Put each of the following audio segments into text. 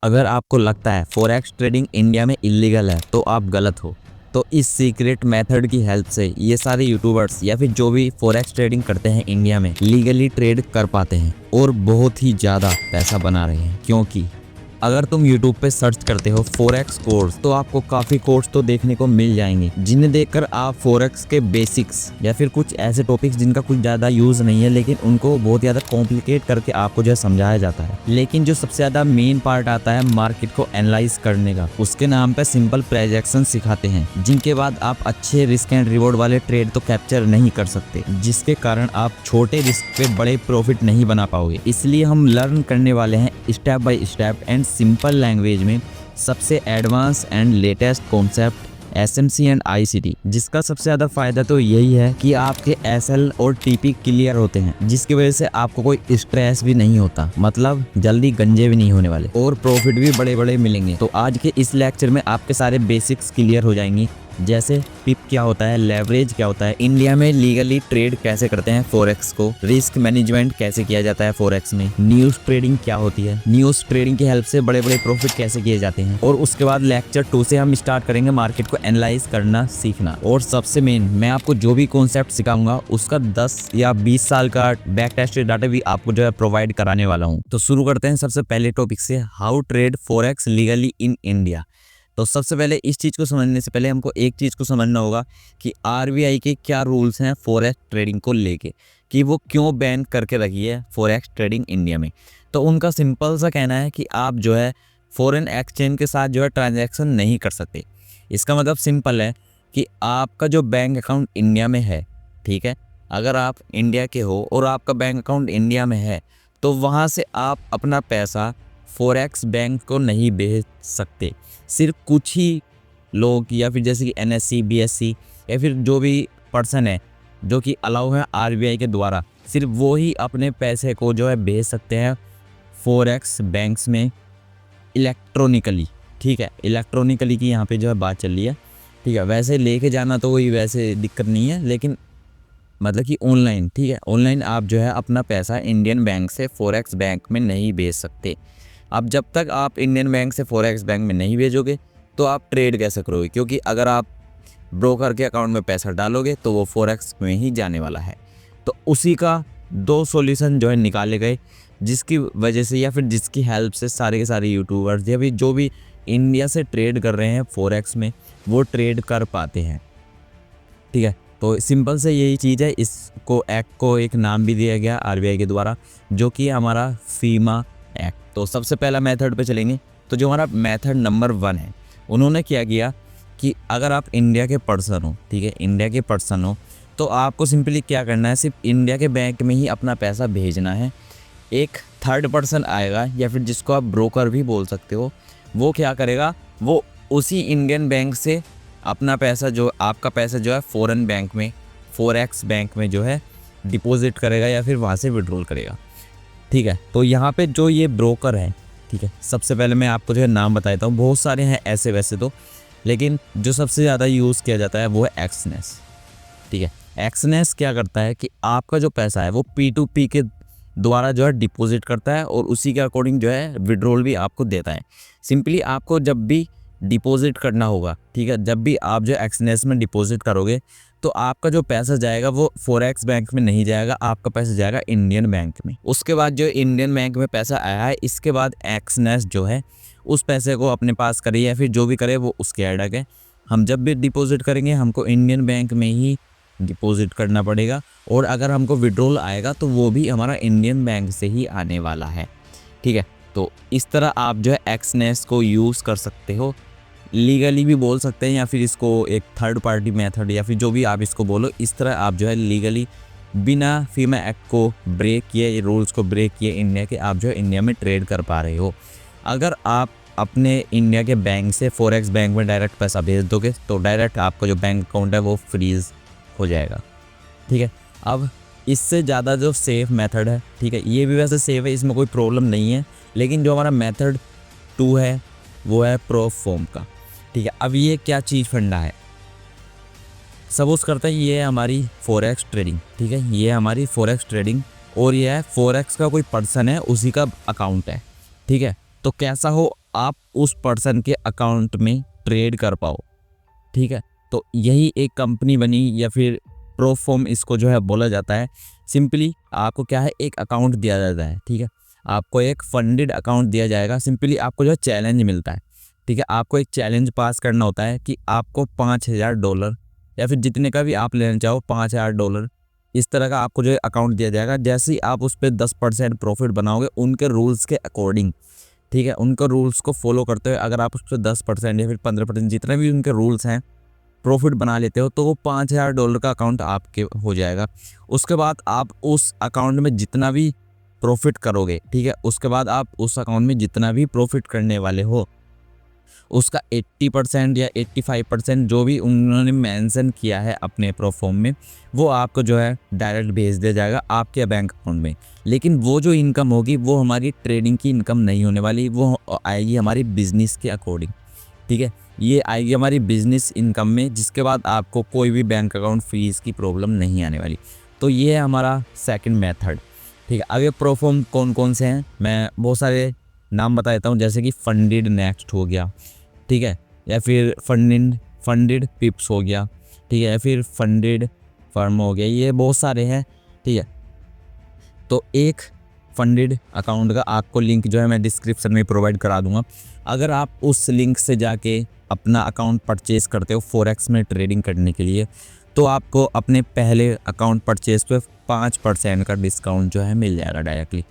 अगर आपको लगता है फॉरेक्स ट्रेडिंग इंडिया में इलीगल है तो आप गलत हो। तो इस सीक्रेट मेथड की हेल्प से ये सारे यूट्यूबर्स या फिर जो भी फॉरेक्स ट्रेडिंग करते हैं इंडिया में लीगली ट्रेड कर पाते हैं और बहुत ही ज़्यादा पैसा बना रहे हैं। क्योंकि अगर तुम YouTube पे सर्च करते हो फॉरेक्स कोर्स तो आपको काफ़ी कोर्स तो देखने को मिल जाएंगे, जिन्हें देखकर आप फॉरेक्स के बेसिक्स या फिर कुछ ऐसे टॉपिक्स जिनका कुछ ज़्यादा यूज़ नहीं है लेकिन उनको बहुत ज़्यादा कॉम्प्लिकेट करके आपको जो है समझाया जाता है। लेकिन जो सबसे ज़्यादा मेन पार्ट आता है मार्केट को एनालाइज करने का, उसके नाम पे सिंपल प्रोजेक्शन सिखाते हैं, जिनके बाद आप अच्छे रिस्क एंड रिवॉर्ड वाले ट्रेड तो कैप्चर नहीं कर सकते, जिसके कारण आप छोटे रिस्क पे बड़े प्रॉफिट नहीं बना पाओगे। इसलिए हम लर्न करने वाले हैं step by step and simple language में सबसे advance and latest concept SMC and ICT, जिसका सबसे ज़्यादा फायदा तो यही है कि आपके SL और TP क्लियर होते हैं, जिसकी वजह से आपको कोई स्ट्रेस भी नहीं होता, मतलब जल्दी गंजे भी नहीं होने वाले और प्रॉफिट भी बड़े बड़े मिलेंगे। तो आज के इस लेक्चर में आपके सारे बेसिक्स क्लियर हो जाएंगी, जैसे पिप क्या होता है, लेवरेज क्या होता है, इंडिया में लीगली ट्रेड कैसे करते हैं फॉरेक्स को, रिस्क मैनेजमेंट कैसे किया जाता है फॉरेक्स में, न्यूज़ ट्रेडिंग क्या होती है, न्यूज़ ट्रेडिंग की हेल्प से बड़े बड़े प्रॉफिट कैसे किए जाते हैं, और उसके बाद लेक्चर 2 से हम स्टार्ट करेंगे मार्केट को एनालाइज करना सीखना। और सबसे मेन, मैं आपको जो भी कॉन्सेप्ट सिखाऊंगा उसका 10 या 20 साल का बैक टेस्टेड डाटा भी आपको जो है प्रोवाइड कराने वाला हूँ। तो शुरू करते हैं सबसे पहले टॉपिक से, how trade forex legally in India. तो सबसे पहले इस चीज़ को समझने से पहले हमको एक चीज़ को समझना होगा कि RBI के क्या रूल्स हैं फॉरेक्स ट्रेडिंग को लेके, कि वो क्यों बैन करके रखी है फॉरेक्स ट्रेडिंग इंडिया में। तो उनका सिंपल सा कहना है कि आप जो है फॉरेन एक्सचेंज के साथ जो है ट्रांजैक्शन नहीं कर सकते। इसका मतलब सिंपल है कि आपका जो बैंक अकाउंट इंडिया में है, ठीक है, अगर आप इंडिया के हो और आपका बैंक अकाउंट इंडिया में है तो वहाँ से आप अपना पैसा फॉरेक्स बैंक को नहीं भेज सकते। सिर्फ कुछ ही लोग या फिर जैसे कि NSE BSE या फिर जो भी पर्सन है जो कि अलाउ है RBI के द्वारा, सिर्फ वो ही अपने पैसे को जो है भेज सकते हैं फॉरेक्स बैंक्स में इलेक्ट्रॉनिकली। ठीक है, इलेक्ट्रॉनिकली की यहाँ पे जो है बात चल रही है। ठीक है, वैसे लेके जाना तो कोई वैसे दिक्कत नहीं है, लेकिन मतलब कि ऑनलाइन, ठीक है, ऑनलाइन आप जो है अपना पैसा इंडियन बैंक से फॉरेक्स बैंक में नहीं भेज सकते। अब जब तक आप इंडियन बैंक से फॉरेक्स बैंक में नहीं भेजोगे तो आप ट्रेड कैसे करोगे, क्योंकि अगर आप ब्रोकर के अकाउंट में पैसा डालोगे तो वो फॉरेक्स में ही जाने वाला है। तो उसी का 2 सॉल्यूशन जो है निकाले गए, जिसकी वजह से या फिर जिसकी हेल्प से सारे के सारे यूट्यूबर्स या फिर जो भी इंडिया से ट्रेड कर रहे हैं फॉरेक्स में वो ट्रेड कर पाते हैं। ठीक है, तो सिंपल से यही चीज़ है। इसको एक्ट को एक नाम भी दिया गया RBI के द्वारा, जो कि हमारा फीमा एक्ट। तो सबसे पहला मेथड पे चलेंगे। तो जो हमारा मेथड नंबर 1 है, उन्होंने क्या किया कि अगर आप इंडिया के पर्सन हो, ठीक है, इंडिया के पर्सन हो, तो आपको सिंपली क्या करना है, सिर्फ इंडिया के बैंक में ही अपना पैसा भेजना है। एक थर्ड पर्सन आएगा या फिर जिसको आप ब्रोकर भी बोल सकते हो, वो क्या करेगा, वो उसी इंडियन बैंक से अपना पैसा, जो आपका पैसा जो है फॉरेन बैंक में फॉरेक्स बैंक में जो है डिपॉजिट करेगा या फिर वहाँ से विड्रॉल करेगा। ठीक है, तो यहाँ पे जो ये ब्रोकर है, ठीक है, सबसे पहले मैं आपको जो है नाम बताता हूँ, बहुत सारे हैं ऐसे वैसे तो, लेकिन जो सबसे ज़्यादा यूज़ किया जाता है वो है एक्सनेस। ठीक है, एक्सनेस क्या करता है कि आपका जो पैसा है वो P2P के द्वारा जो है डिपॉजिट करता है और उसी के अकॉर्डिंग जो है विड्रॉल भी आपको देता है। सिंपली आपको जब भी डिपॉजिट करना होगा, ठीक है, जब भी आप जो एक्सनेस में डिपॉजिट करोगे तो आपका जो पैसा जाएगा वो फॉरेक्स बैंक में नहीं जाएगा, आपका पैसा जाएगा इंडियन बैंक में। उसके बाद जो इंडियन बैंक में पैसा आया है, इसके बाद एक्सनेस जो है उस पैसे को अपने पास करे या फिर जो भी करे वो उसके अडक है। हम जब भी डिपॉजिट करेंगे हमको इंडियन बैंक में ही डिपॉजिट करना पड़ेगा, और अगर हमको विड्रॉल आएगा तो वो भी हमारा इंडियन बैंक से ही आने वाला है। ठीक है, तो इस तरह आप जो है एक्सनेस को यूज़ कर सकते हो, लीगली भी बोल सकते हैं या फिर इसको एक थर्ड पार्टी मेथड या फिर जो भी आप इसको बोलो, इस तरह आप जो है लीगली बिना फीमा एक्ट को ब्रेक किए, रूल्स को ब्रेक किए इंडिया के, आप जो है इंडिया में ट्रेड कर पा रहे हो। अगर आप अपने इंडिया के बैंक से फॉरेक्स बैंक में डायरेक्ट पैसा भेज दोगे तो डायरेक्ट आपका जो बैंक अकाउंट है वो फ्रीज़ हो जाएगा। ठीक है, अब इससे ज़्यादा जो सेफ़ मेथड है, ठीक है, ये भी वैसे सेफ़ है, इसमें कोई प्रॉब्लम नहीं है, लेकिन जो हमारा मेथड 2 है वो है प्रोफॉर्म का। ठीक है, अब ये क्या चीज़ फंडा है, सपोज करते हैं ये है हमारी फॉरेक्स ट्रेडिंग। ठीक है, ये है हमारी फॉरेक्स ट्रेडिंग और ये है फॉरेक्स का कोई पर्सन है, उसी का अकाउंट है। ठीक है, तो कैसा हो आप उस पर्सन के अकाउंट में ट्रेड कर पाओ। ठीक है, तो यही एक कंपनी बनी या फिर प्रोफॉर्म इसको जो है बोला जाता है। सिंपली आपको क्या है, एक अकाउंट दिया जाता है। ठीक है, आपको एक फंडेड अकाउंट दिया जाएगा। सिंपली आपको जो है चैलेंज मिलता है। ठीक है, आपको एक चैलेंज पास करना होता है कि आपको $5000 या फिर जितने का भी आप लेना चाहो $5000 इस तरह का आपको जो है अकाउंट दिया जाएगा। जैसे ही आप उस पर 10% प्रॉफिट बनाओगे उनके रूल्स के अकॉर्डिंग, ठीक है, उनके रूल्स को फॉलो करते हुए अगर आप उस पर 10% या फिर 15% जितने भी उनके रूल्स हैं प्रॉफिट बना लेते हो तो वो $5000 का अकाउंट आपके हो जाएगा। उसके बाद आप उस अकाउंट में जितना भी प्रॉफिट करोगे, ठीक है, उसके बाद आप उस अकाउंट में जितना भी प्रॉफिट करने वाले हो उसका 80% या 85% जो भी उन्होंने मेंशन किया है अपने प्रोफॉर्म में, वो आपको जो है डायरेक्ट भेज दिया जाएगा आपके बैंक अकाउंट में। लेकिन वो जो इनकम होगी वो हमारी ट्रेडिंग की इनकम नहीं होने वाली, वो आएगी हमारी बिजनेस के अकॉर्डिंग। ठीक है, ये आएगी हमारी बिजनेस इनकम में, जिसके बाद आपको कोई भी बैंक अकाउंट फीस की प्रॉब्लम नहीं आने वाली। तो ये है हमारा सेकंड मेथड। ठीक है, अब ये प्रोफॉर्म कौन कौन से हैं मैं बहुत सारे नाम बता देता हूँ, जैसे कि फंडेड नेक्स्ट हो गया, ठीक है, या फिर फंडेड पिप्स हो गया, ठीक है, या फिर फंडेड फर्म हो गया, ये बहुत सारे हैं। ठीक है, तो एक फंडेड अकाउंट का आपको लिंक जो है मैं डिस्क्रिप्शन में प्रोवाइड करा दूंगा। अगर आप उस लिंक से जाके अपना अकाउंट परचेज़ करते हो फॉरेक्स में ट्रेडिंग करने के लिए, तो आपको अपने पहले अकाउंट परचेज़ पे 5% का डिस्काउंट जो है मिल जाएगा डायरेक्टली।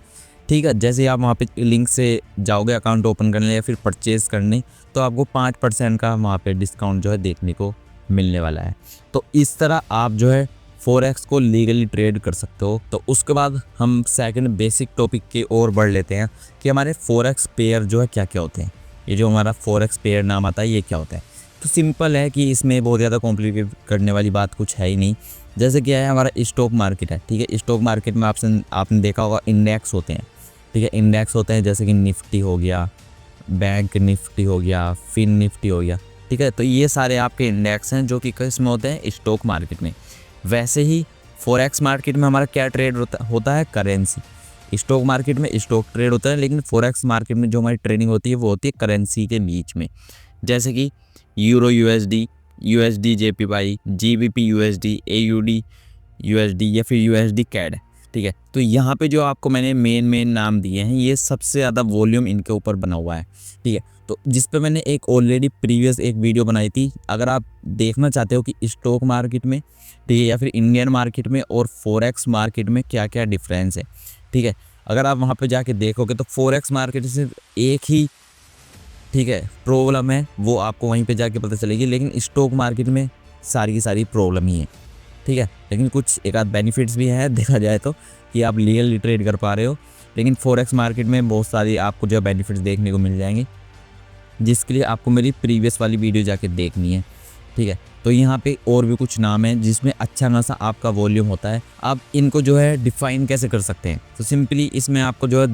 ठीक है, जैसे आप वहाँ पे लिंक से जाओगे अकाउंट ओपन करने या फिर परचेज़ करने, तो आपको 5% का वहाँ पे डिस्काउंट जो है देखने को मिलने वाला है। तो इस तरह आप जो है फॉरेक्स को लीगली ट्रेड कर सकते हो। तो उसके बाद हम सेकंड बेसिक टॉपिक की ओर बढ़ लेते हैं कि हमारे फॉरेक्स पेयर जो है क्या क्या होते हैं। ये जो हमारा फॉरेक्स पेयर नाम आता है ये क्या होता है, तो सिंपल है कि इसमें बहुत ज़्यादा कॉम्प्लिकेट करने वाली बात कुछ है ही नहीं। जैसे क्या है, हमारा स्टॉक मार्केट है। ठीक है, स्टॉक मार्केट में आपने देखा होगा इंडेक्स होते हैं। ठीक है, इंडेक्स होते हैं जैसे कि निफ्टी हो गया, बैंक निफ्टी हो गया, फिन निफ्टी हो गया। ठीक है, तो ये सारे आपके इंडेक्स हैं जो कि किस में होते हैं, स्टॉक मार्केट में। वैसे ही फॉरेक्स मार्केट में हमारा क्या ट्रेड होता है, करेंसी। स्टॉक मार्केट में स्टॉक ट्रेड होता है, लेकिन फॉरेक्स मार्केट में जो हमारी ट्रेडिंग होती है वो होती है करेंसी के बीच में, जैसे कि euro USD, USD JPY, GBP USD, AUD USD या फिर यूएसडी कैड। ठीक है, तो यहाँ पे जो आपको मैंने मेन नाम दिए हैं ये सबसे ज़्यादा वॉल्यूम इनके ऊपर बना हुआ है। ठीक है, तो जिस पे मैंने एक ऑलरेडी प्रीवियस एक वीडियो बनाई थी, अगर आप देखना चाहते हो कि स्टॉक मार्केट में, ठीक है, या फिर इंडियन मार्केट में और फॉरेक्स मार्केट में क्या क्या डिफरेंस है, ठीक है, अगर आप वहाँ पे जाके देखोगे तो फॉरेक्स मार्केट सिर्फ एक ही, ठीक है, प्रॉब्लम है, वो आपको वहीं पे जाके पता चलेगी। लेकिन स्टॉक मार्केट में सारी की सारी प्रॉब्लम ही है। ठीक है, लेकिन कुछ एक आध बेनिफिट्स भी हैं देखा जाए तो, कि आप लीगली ट्रेड कर पा रहे हो। लेकिन फॉरेक्स मार्केट में बहुत सारी आपको जो बेनिफिट्स देखने को मिल जाएंगे, जिसके लिए आपको मेरी प्रीवियस वाली वीडियो जाके देखनी है। ठीक है, तो यहाँ पे और भी कुछ नाम है जिसमें अच्छा खासा आपका वॉल्यूम होता है। आप इनको जो है डिफाइन कैसे कर सकते हैं, तो सिंपली इसमें आपको जो है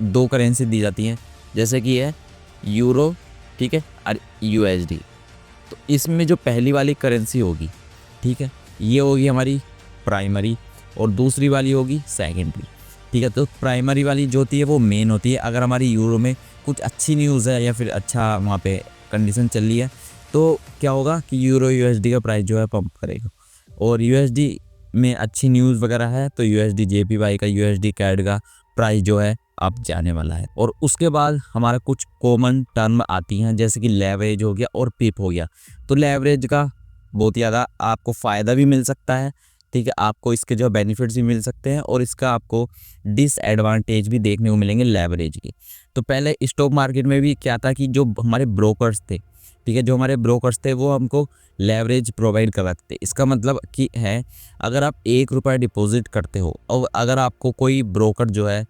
दो करेंसी दी जाती हैं, जैसे कि है यूरो, ठीक है, और यूएसडी। तो इसमें जो पहली वाली करेंसी होगी, ठीक है, ये होगी हमारी प्राइमरी और दूसरी वाली होगी सेकेंडरी। ठीक है, तो प्राइमरी वाली जो होती है वो मेन होती है। अगर हमारी यूरो में कुछ अच्छी न्यूज़ है या फिर अच्छा वहाँ पे कंडीशन चल रही है तो क्या होगा कि यूरो यूएसडी का प्राइस जो है पंप करेगा, और यूएसडी में अच्छी न्यूज़ वगैरह है तो यूएसडी जेपीवाई का, यूएसडी कैड का प्राइस जो है अब जाने वाला है। और उसके बाद हमारा कुछ कॉमन टर्म आती हैं, जैसे कि लेवरेज हो गया और पिप हो गया। तो लेवरेज का बहुत ज़्यादा आपको फ़ायदा भी मिल सकता है, ठीक है, आपको इसके जो बेनिफिट्स भी मिल सकते हैं, और इसका आपको डिसएडवांटेज भी देखने को मिलेंगे लेवरेज की। तो पहले स्टॉक मार्केट में भी क्या था कि जो हमारे ब्रोकर्स थे, ठीक है, जो हमारे ब्रोकर्स थे वो हमको लेवरेज प्रोवाइड करवाते थे। इसका मतलब कि है, अगर आप ₹1 डिपॉजिट करते हो और अगर आपको कोई ब्रोकर जो है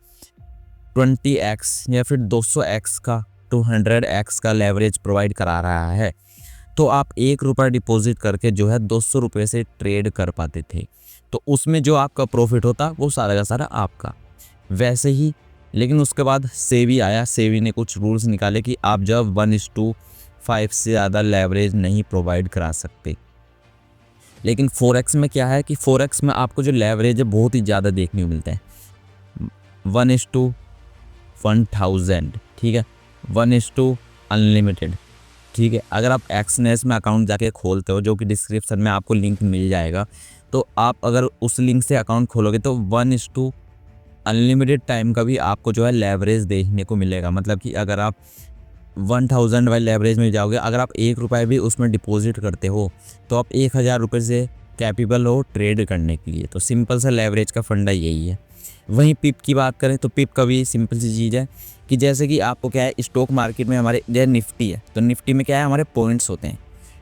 20x या फिर 200x का 200x का लेवरेज प्रोवाइड करा रहा है, तो आप ₹1 डिपॉजिट करके जो है ₹200 से ट्रेड कर पाते थे। तो उसमें जो आपका प्रॉफिट होता वो सारा का सारा आपका। वैसे ही लेकिन उसके बाद सेबी आया, सेबी ने कुछ रूल्स निकाले कि आप जब 1:5 से ज़्यादा लेवरेज नहीं प्रोवाइड करा सकते। लेकिन फॉरेक्स में क्या है कि फॉरेक्स में आपको जो लेवरेज है बहुत ही ज़्यादा देखने को मिलता है, 1:1000, ठीक है, 1:अनलिमिटेड। ठीक है, अगर आप एक्सनेस में अकाउंट जाके खोलते हो, जो कि डिस्क्रिप्शन में आपको लिंक मिल जाएगा, तो आप अगर उस लिंक से अकाउंट खोलोगे तो 1:अनलिमिटेड टाइम का भी आपको जो है लेवरेज देखने को मिलेगा। मतलब कि अगर आप 1000 वाले लेवरेज में जाओगे, अगर आप 1 रुपये भी उसमें डिपॉजिट करते हो तो आप 1000 रुपये से कैपेबल हो ट्रेड करने के लिए। तो सिंपल सा लेवरेज का फंडा यही है। वहीं पिप की बात करें तो पिप का भी सिंपल सी चीज़ है कि जैसे कि आपको क्या है, स्टॉक मार्केट में हमारे जैसे निफ्टी है, तो निफ्टी में क्या है, हमारे पॉइंट्स होते हैं।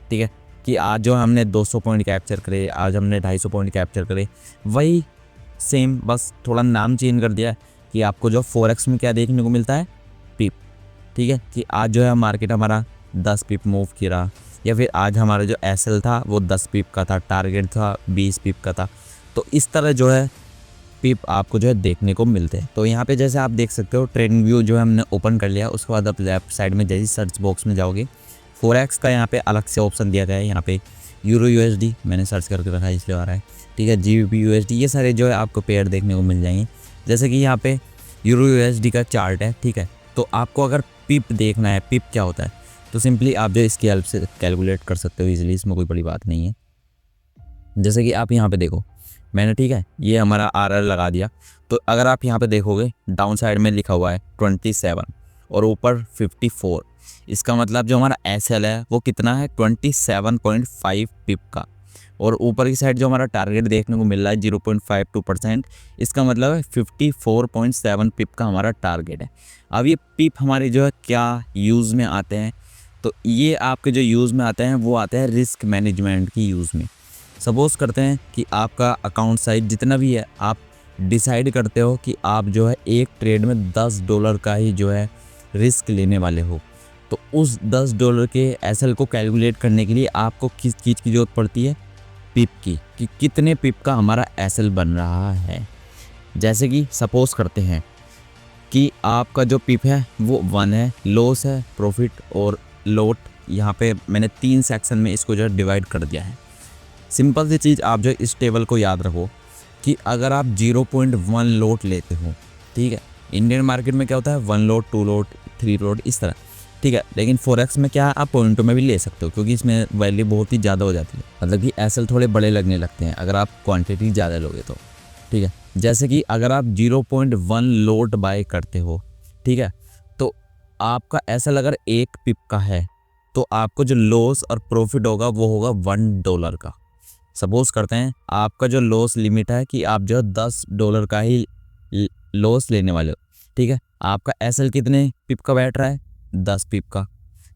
ठीक है, कि आज जो हमने 200 पॉइंट कैप्चर करे, आज हमने 250 पॉइंट कैप्चर करे, वही सेम, बस थोड़ा नाम चेंज कर दिया है कि आपको जो फॉरेक्स में क्या देखने को मिलता है, पिप। ठीक है, कि आज जो है मार्केट हमारा 10 पिप मूव किया, या फिर आज हमारा जो एसएल था वो 10 पिप का था, टारगेट था 20 पिप का था। तो इस तरह जो है पिप आपको जो है देखने को मिलते हैं। तो यहाँ पे जैसे आप देख सकते हो ट्रेंड व्यू जो है हमने ओपन कर लिया। उसके बाद आप लेफ्ट साइड में जैसे सर्च बॉक्स में जाओगे, फॉरेक्स का यहाँ पे अलग से ऑप्शन दिया गया है। यहाँ पे यूरो यूएसडी मैंने सर्च करके रखा है इसलिए आ रहा है। ठीक है, जीबीपी यूएसडी, ये सारे जो है आपको पेयर देखने को मिल जाएंगे। जैसे कि यहाँ पे यूरो यूएसडी का चार्ट है। ठीक है, तो आपको अगर पिप देखना है, पिप क्या होता है, तो सिंपली आप जो इसकी हेल्प से कैलकुलेट कर सकते हो इजीली, इसमें कोई बड़ी बात नहीं है। जैसे कि आप यहाँ पे देखो, मैंने ठीक है ये हमारा आरआर लगा दिया। तो अगर आप यहाँ पे देखोगे डाउन साइड में लिखा हुआ है 27 और ऊपर 54। इसका मतलब जो हमारा एसएल है वो कितना है, 27.5 पिप का। और ऊपर की साइड जो हमारा टारगेट देखने को मिल रहा है 0.52%, इसका मतलब है 54.7 पिप का हमारा टारगेट है। अब ये पिप हमारे जो है क्या यूज़ में आते हैं, तो ये आपके जो यूज़ में आते हैं वो आते हैं रिस्क मैनेजमेंट की यूज़ में। सपोज़ करते हैं कि आपका अकाउंट साइज जितना भी है, आप डिसाइड करते हो कि आप जो है एक ट्रेड में $10 का ही जो है रिस्क लेने वाले हो। तो उस $10 के एसएल को कैलकुलेट करने के लिए आपको किस चीज़ की ज़रूरत पड़ती है, पिप की, कि कितने पिप का हमारा एसएल बन रहा है। जैसे कि सपोज़ करते हैं कि आपका जो पिप है वो 1 है, लॉस है, प्रॉफिट और लोट। यहाँ पे मैंने 3 सेक्शन में इसको जो है डिवाइड कर दिया है। सिंपल सी चीज़ आप जो इस टेबल को याद रखो कि अगर आप 0.1 लोट लेते हो, ठीक है, इंडियन मार्केट में क्या होता है 1 लोट, 2 लोट, 3 लोट इस तरह। ठीक है, लेकिन फॉरेक्स में क्या है, आप पॉइंटों में भी ले सकते हो क्योंकि इसमें वैल्यू बहुत ही ज़्यादा हो जाती है। मतलब कि एसएल थोड़े बड़े लगने लगते हैं अगर आप क्वांटिटी ज़्यादा लोगे तो। ठीक है, जैसे कि अगर आप 0.1 लोट बाय करते हो, ठीक है, तो आपका एसएल अगर 1 पिप का है तो आपको जो लॉस और प्रॉफिट होगा वो होगा $1 का। सपोज करते हैं आपका जो लॉस लिमिट है कि आप जो $10 का ही लॉस लेने वाले हो। ठीक है, आपका एसएल कितने पिप का बैठ रहा है, 10 पिप का।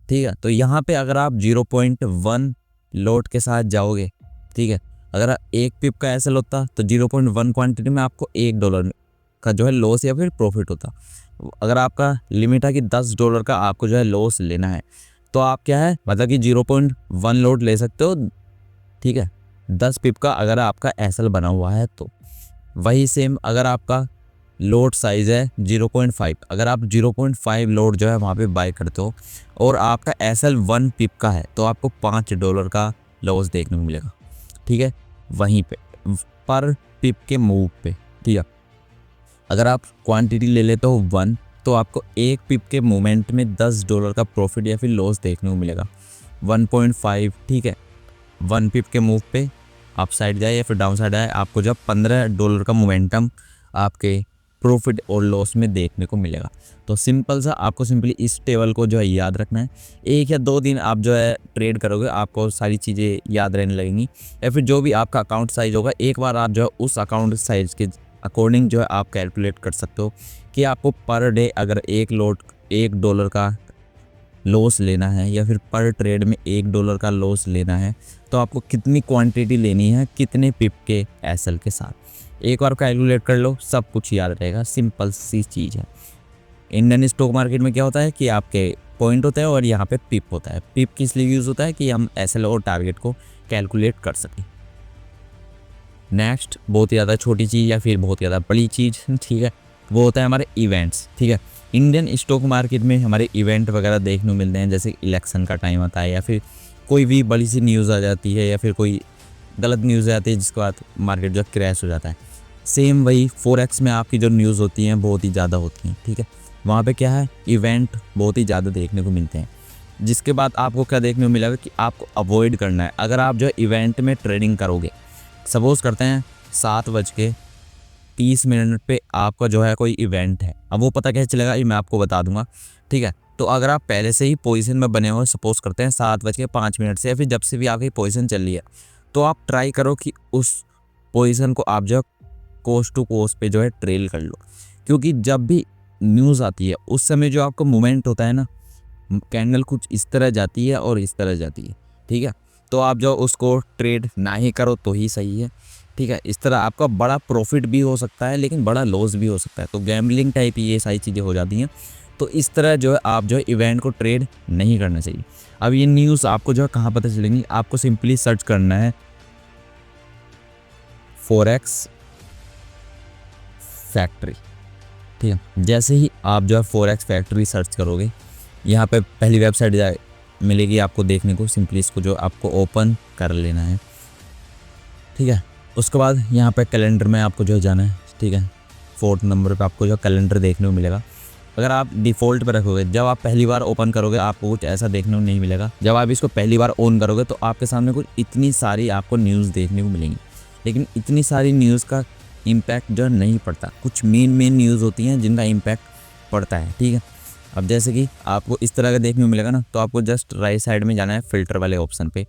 ठीक है, तो यहाँ पे अगर आप 0.1 लोट के साथ जाओगे, ठीक है, अगर 1 पिप का एसएल होता तो 0.1 क्वांटिटी में आपको $1 का जो है लॉस या फिर प्रॉफिट होता। अगर आपका लिमिट है कि $10 का आपको जो है लॉस लेना है, तो आप क्या है, मतलब कि 0.1 लोट ले सकते हो। ठीक है, 10 पिप का अगर आपका एसएल बना हुआ है तो। वही सेम अगर आपका लोट साइज़ है 0.5, अगर आप 0.5 लोट जो है वहाँ पे बाय करते हो और आपका एसएल 1 पिप का है तो आपको $5 का लॉस देखने को मिलेगा। ठीक है, वहीं पे पर पिप के मूव पे। ठीक है, अगर आप क्वांटिटी ले लेते हो 1 तो आपको 1 पिप के मूवमेंट में $10 का प्रॉफिट या फिर लॉस देखने को मिलेगा। 1.5, ठीक है, 1 पिप के मूव पे अप साइड जाए या फिर डाउन साइड आए, आपको जब $15 का मोमेंटम आपके प्रॉफिट और लॉस में देखने को मिलेगा। तो सिंपल सा आपको सिंपली इस टेबल को जो है याद रखना है। 1 या 2 दिन आप जो है ट्रेड करोगे आपको सारी चीज़ें याद रहने लगेंगी, या फिर जो भी आपका अकाउंट साइज होगा एक बार आप जो है उस अकाउंट साइज के अकॉर्डिंग जो है आप कैलकुलेट कर सकते हो कि आपको पर डे अगर $1 का लॉस लेना है या फिर पर ट्रेड में $1 का लॉस लेना है तो आपको कितनी क्वांटिटी लेनी है कितने पिप के एसएल के साथ। एक बार कैलकुलेट कर लो, सब कुछ याद रहेगा। सिंपल सी चीज़ है। इंडियन स्टॉक मार्केट में क्या होता है कि आपके पॉइंट होता है और यहाँ पे पिप होता है। पिप किस लिए यूज़ होता है कि हम एसएल और टारगेट को कैलकुलेट कर सकें। नेक्स्ट बहुत ही ज़्यादा छोटी चीज़ या फिर बहुत ही ज़्यादा बड़ी चीज़, ठीक है, वो होता है हमारे इवेंट्स। ठीक है, इंडियन स्टॉक मार्केट में हमारे इवेंट वगैरह देखने को मिलते हैं, जैसे इलेक्शन का टाइम आता है या फिर कोई भी बड़ी सी न्यूज़ आ जाती है या फिर कोई गलत न्यूज़ आ जाती है जिसके बाद मार्केट जो क्रैश हो जाता है। सेम वही फॉरेक्स में आपकी जो न्यूज़ होती हैं बहुत ही ज़्यादा होती हैं। ठीक है, वहाँ पे क्या है, इवेंट बहुत ही ज़्यादा देखने को मिलते हैं। जिसके बाद आपको क्या देखने को मिलेगा कि आपको अवॉइड करना है। अगर आप जो है इवेंट में ट्रेडिंग करोगे, सपोज़ करते हैं 7:30 पे आपका जो है कोई इवेंट है, अब वो पता कैसे चलेगा ये मैं आपको बता दूंगा, ठीक है। तो अगर आप पहले से ही पोजीशन में बने हो, सपोज़ करते हैं 7:05 से या फिर जब से भी आपकी पोजीशन चल रही है, तो आप ट्राई करो कि उस पोजीशन को आप जो है कोस्ट टू कोस्ट पे जो है ट्रेल कर लो। क्योंकि जब भी न्यूज़ आती है उस समय जो आपका मूवमेंट होता है ना, कैंडल कुछ इस तरह जाती है और इस तरह जाती है, ठीक है। तो आप जो उसको ट्रेड ना ही करो तो ही सही है, ठीक है। इस तरह आपका बड़ा प्रॉफिट भी हो सकता है लेकिन बड़ा लॉस भी हो सकता है, तो गैम्बलिंग टाइप ये सारी चीज़ें हो जाती हैं। तो इस तरह जो है आप जो है इवेंट को ट्रेड नहीं करना चाहिए। अब ये न्यूज़ आपको जो है कहाँ पता चलेंगी, आपको सिंपली सर्च करना है फॉरेक्स फैक्ट्री, ठीक है। जैसे ही आप जो है फॉरेक्स फैक्ट्री सर्च करोगे, यहाँ पे पहली वेबसाइट मिलेगी आपको देखने को। सिंपली इसको जो आपको ओपन कर लेना है, ठीक है। उसके बाद यहाँ पे कैलेंडर में आपको जो जाना है, ठीक है। 4th नंबर पे आपको जो कैलेंडर देखने को मिलेगा। अगर आप डिफ़ॉल्ट पे रखोगे, जब आप पहली बार ओपन करोगे आपको कुछ ऐसा देखने को नहीं मिलेगा। जब आप इसको पहली बार ऑन करोगे तो आपके सामने कुछ इतनी सारी आपको न्यूज़ देखने को मिलेंगी, लेकिन इतनी सारी न्यूज़ का इम्पैक्ट जो नहीं पड़ता। कुछ मेन न्यूज़ होती हैं जिनका इम्पैक्ट पड़ता है, ठीक है। अब जैसे कि आपको इस तरह का देखने को मिलेगा ना, तो आपको जस्ट राइट साइड में जाना है फिल्टर वाले ऑप्शन पे,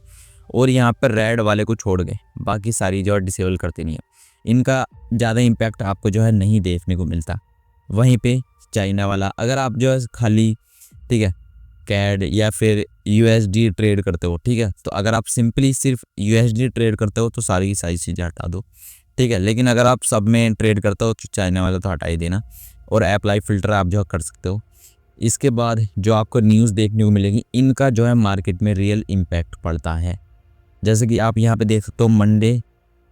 और यहाँ पर रेड वाले को छोड़ के बाकी सारी जो है डिसेबल करते नहीं है। इनका ज़्यादा इम्पैक्ट आपको जो है नहीं देखने को मिलता। वहीं पे चाइना वाला, अगर आप जो है खाली, ठीक है, कैड या फिर यूएसडी ट्रेड करते हो, ठीक है, तो अगर आप सिंपली सिर्फ यूएसडी ट्रेड करते हो तो सारी की सारी चीज़ें हटा दो, ठीक है। लेकिन अगर आप सब में ट्रेड करते हो तो चाइना वाला तो हटा ही देना, और अप्लाई फ़िल्टर आप जो कर सकते हो। इसके बाद जो आपको न्यूज़ देखने को मिलेगी, इनका जो है मार्केट में रियल इम्पैक्ट पड़ता है। जैसे कि आप यहाँ पे देख सकते हो मंडे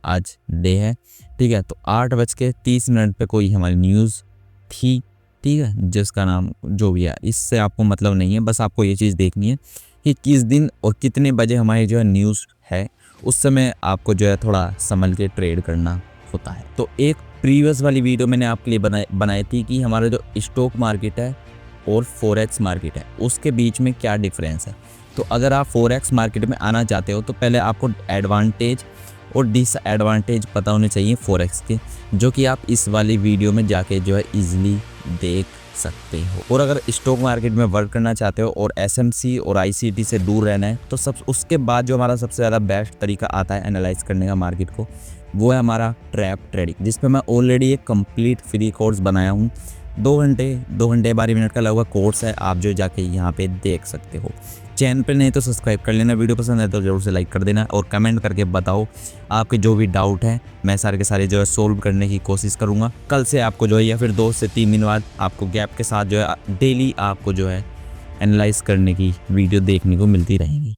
आज डे है, ठीक है। तो 8:30 पे कोई हमारी न्यूज़ थी, ठीक है, जिसका नाम जो भी है, इससे आपको मतलब नहीं है। बस आपको ये चीज़ देखनी है कि किस दिन और कितने बजे हमारी जो है न्यूज़ है, उस समय आपको जो है थोड़ा संभल के ट्रेड करना होता है। तो एक प्रीवियस वाली वीडियो मैंने आपके लिए बनाई थी कि हमारा जो स्टॉक मार्केट है और फॉरेक्स मार्केट है उसके बीच में क्या डिफरेंस है। तो अगर आप फॉरेक्स मार्केट में आना चाहते हो तो पहले आपको एडवांटेज और डिसएडवांटेज पता होने चाहिए फॉरेक्स के, जो कि आप इस वाली वीडियो में जाके जो है इजीली देख सकते हो। और अगर स्टॉक मार्केट में वर्क करना चाहते हो और एसएमसी और आईसीटी से दूर रहना है, तो सब उसके बाद जो हमारा सबसे ज़्यादा बेस्ट तरीका आता है एनालाइज करने का मार्केट को, वो है हमारा ट्रैप ट्रेडिंग, जिस पे मैं ऑलरेडी एक कंप्लीट फ्री कोर्स बनाया हूँ। 2 घंटे 12 मिनट का लगभग कोर्स है, आप जो जाके यहाँ पे देख सकते हो। चैनल पे नहीं तो सब्सक्राइब कर लेना, वीडियो पसंद है तो जरूर से लाइक कर देना, और कमेंट करके बताओ आपके जो भी डाउट है, मैं सारे के सारे जो है सोल्व करने की कोशिश करूँगा। कल से आपको जो है या फिर 2 से 3 दिन बाद आपको गैप के साथ जो है डेली आपको जो है एनालाइज करने की वीडियो देखने को मिलती रहेंगी।